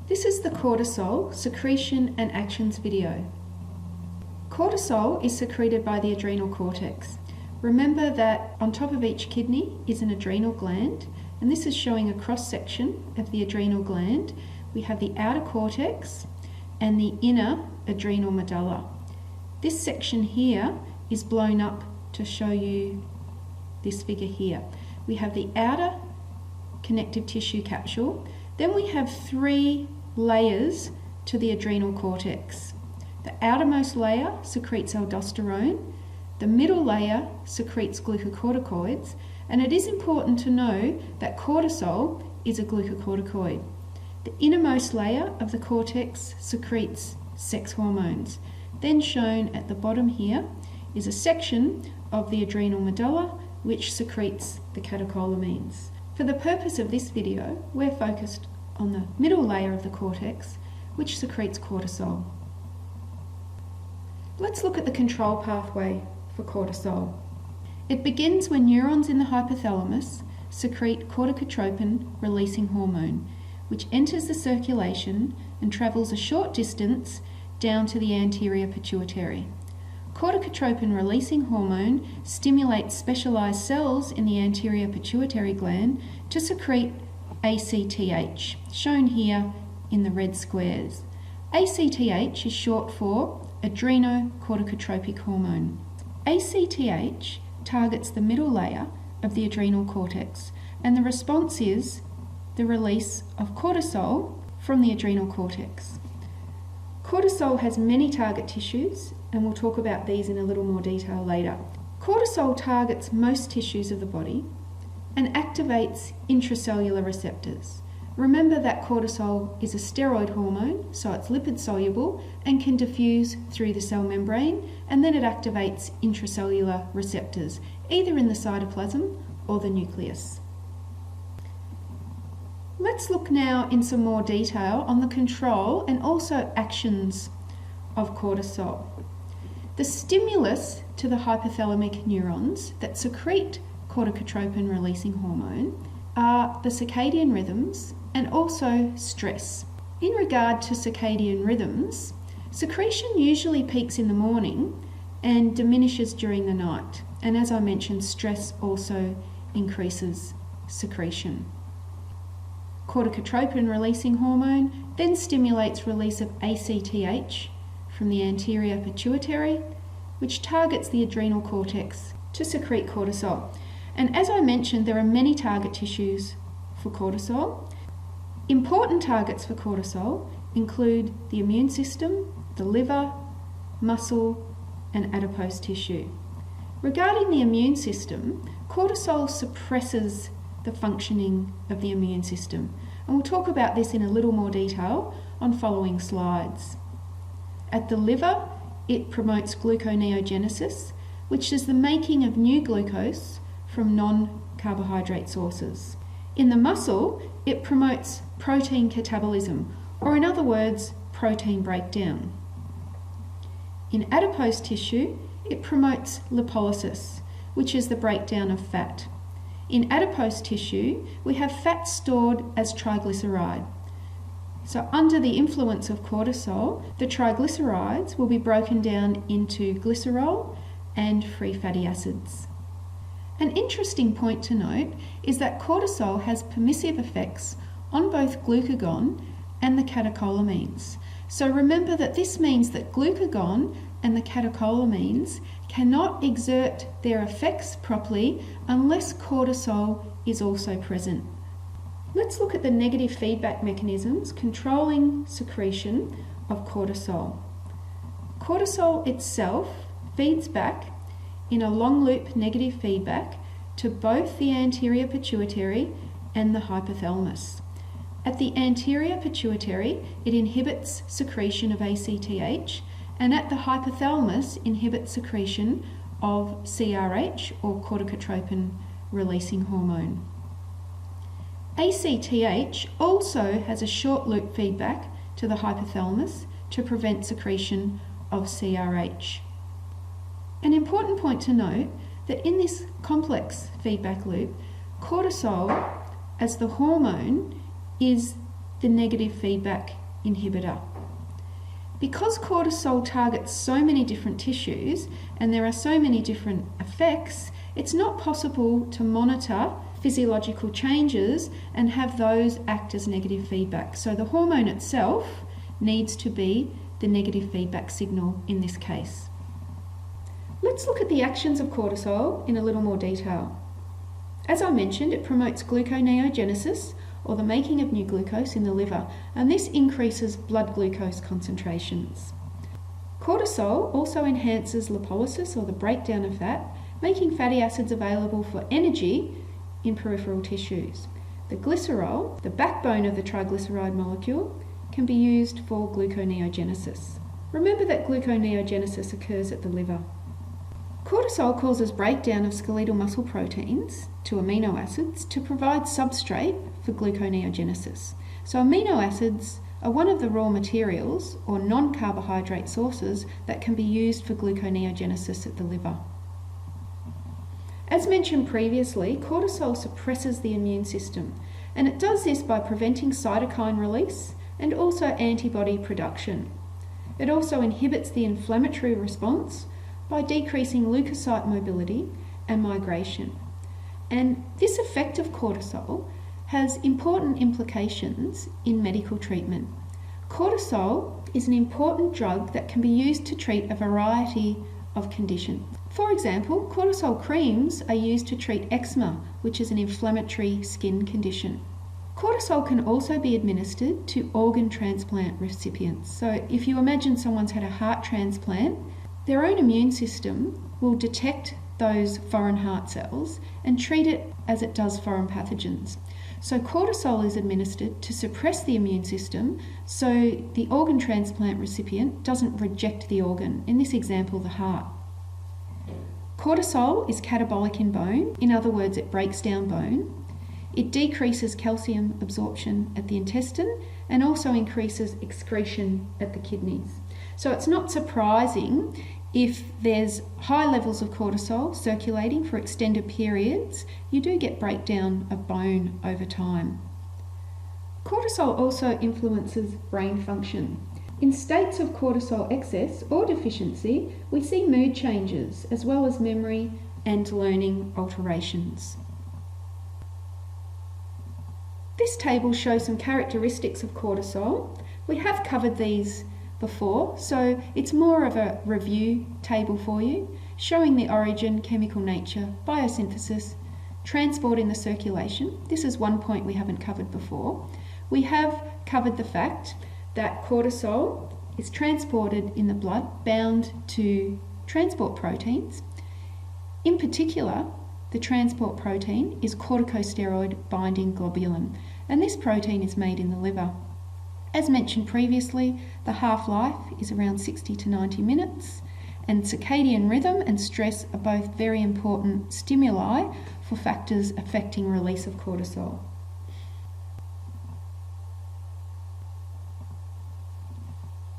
This is the cortisol secretion and actions video. Cortisol is secreted by the adrenal cortex. Remember that on top of each kidney is an adrenal gland, and this is showing a cross-section of the adrenal gland. We have the outer cortex and the inner adrenal medulla. This section here is blown up to show you this figure here. We have the outer connective tissue capsule. Then we have three layers to the adrenal cortex. The outermost layer secretes aldosterone, the middle layer secretes glucocorticoids, and it is important to know that cortisol is a glucocorticoid. The innermost layer of the cortex secretes sex hormones. Then shown at the bottom here is a section of the adrenal medulla which secretes the catecholamines. For the purpose of this video, we're focused on the middle layer of the cortex, which secretes cortisol. Let's look at the control pathway for cortisol. It begins when neurons in the hypothalamus secrete corticotropin-releasing hormone, which enters the circulation and travels a short distance down to the anterior pituitary. Corticotropin-releasing hormone stimulates specialized cells in the anterior pituitary gland to secrete ACTH, shown here in the red squares. ACTH is short for adrenocorticotropic hormone. ACTH targets the middle layer of the adrenal cortex, and the response is the release of cortisol from the adrenal cortex. Cortisol has many target tissues, and we'll talk about these in a little more detail later. Cortisol targets most tissues of the body and activates intracellular receptors. Remember that cortisol is a steroid hormone, so it's lipid soluble and can diffuse through the cell membrane, and then it activates intracellular receptors, either in the cytoplasm or the nucleus. Let's look now in some more detail on the control and also actions of cortisol. The stimulus to the hypothalamic neurons that secrete corticotropin-releasing hormone are the circadian rhythms and also stress. In regard to circadian rhythms, secretion usually peaks in the morning and diminishes during the night. And as I mentioned, stress also increases secretion. Corticotropin-releasing hormone then stimulates release of ACTH from the anterior pituitary, which targets the adrenal cortex to secrete cortisol. And as I mentioned, there are many target tissues for cortisol. Important targets for cortisol include the immune system, the liver, muscle, and adipose tissue. Regarding the immune system, cortisol suppresses the functioning of the immune system, and we'll talk about this in a little more detail on following slides. At the liver, it promotes gluconeogenesis, which is the making of new glucose from non-carbohydrate sources. In the muscle, it promotes protein catabolism, or in other words, protein breakdown. In adipose tissue, it promotes lipolysis, which is the breakdown of fat. In adipose tissue, we have fat stored as triglyceride. So under the influence of cortisol, the triglycerides will be broken down into glycerol and free fatty acids. An interesting point to note is that cortisol has permissive effects on both glucagon and the catecholamines. So remember that this means that glucagon and the catecholamines cannot exert their effects properly unless cortisol is also present. Let's look at the negative feedback mechanisms controlling secretion of cortisol. Cortisol itself feeds back in a long loop negative feedback to both the anterior pituitary and the hypothalamus. At the anterior pituitary, it inhibits secretion of ACTH, and at the hypothalamus inhibits secretion of CRH, or corticotropin-releasing hormone. ACTH also has a short loop feedback to the hypothalamus to prevent secretion of CRH. An important point to note that in this complex feedback loop, cortisol as the hormone is the negative feedback inhibitor. Because cortisol targets so many different tissues and there are so many different effects, it's not possible to monitor physiological changes and have those act as negative feedback. So the hormone itself needs to be the negative feedback signal in this case. Let's look at the actions of cortisol in a little more detail. As I mentioned, it promotes gluconeogenesis, or the making of new glucose in the liver, and this increases blood glucose concentrations. Cortisol also enhances lipolysis, or the breakdown of fat, making fatty acids available for energy in peripheral tissues. The glycerol, the backbone of the triglyceride molecule, can be used for gluconeogenesis. Remember that gluconeogenesis occurs at the liver. Cortisol causes breakdown of skeletal muscle proteins to amino acids to provide substrate for gluconeogenesis. So amino acids are one of the raw materials or non-carbohydrate sources that can be used for gluconeogenesis at the liver. As mentioned previously, cortisol suppresses the immune system, and it does this by preventing cytokine release and also antibody production. It also inhibits the inflammatory response by decreasing leukocyte mobility and migration. And this effect of cortisol has important implications in medical treatment. Cortisol is an important drug that can be used to treat a variety of conditions. For example, cortisol creams are used to treat eczema, which is an inflammatory skin condition. Cortisol can also be administered to organ transplant recipients. So if you imagine someone's had a heart transplant, their own immune system will detect those foreign heart cells and treat it as it does foreign pathogens. So cortisol is administered to suppress the immune system so the organ transplant recipient doesn't reject the organ, in this example the heart. Cortisol is catabolic in bone, in other words it breaks down bone. It decreases calcium absorption at the intestine and also increases excretion at the kidneys. So it's not surprising if there's high levels of cortisol circulating for extended periods, you do get breakdown of bone over time. Cortisol also influences brain function. In states of cortisol excess or deficiency, we see mood changes as well as memory and learning alterations. This table shows some characteristics of cortisol. We have covered these before, so it's more of a review table for you, showing the origin, chemical nature, biosynthesis, transport in the circulation. This is one point we haven't covered before. We have covered the fact that cortisol is transported in the blood, bound to transport proteins. In particular, the transport protein is corticosteroid binding globulin, and this protein is made in the liver. As mentioned previously, the half-life is around 60 to 90 minutes, and circadian rhythm and stress are both very important stimuli for factors affecting release of cortisol.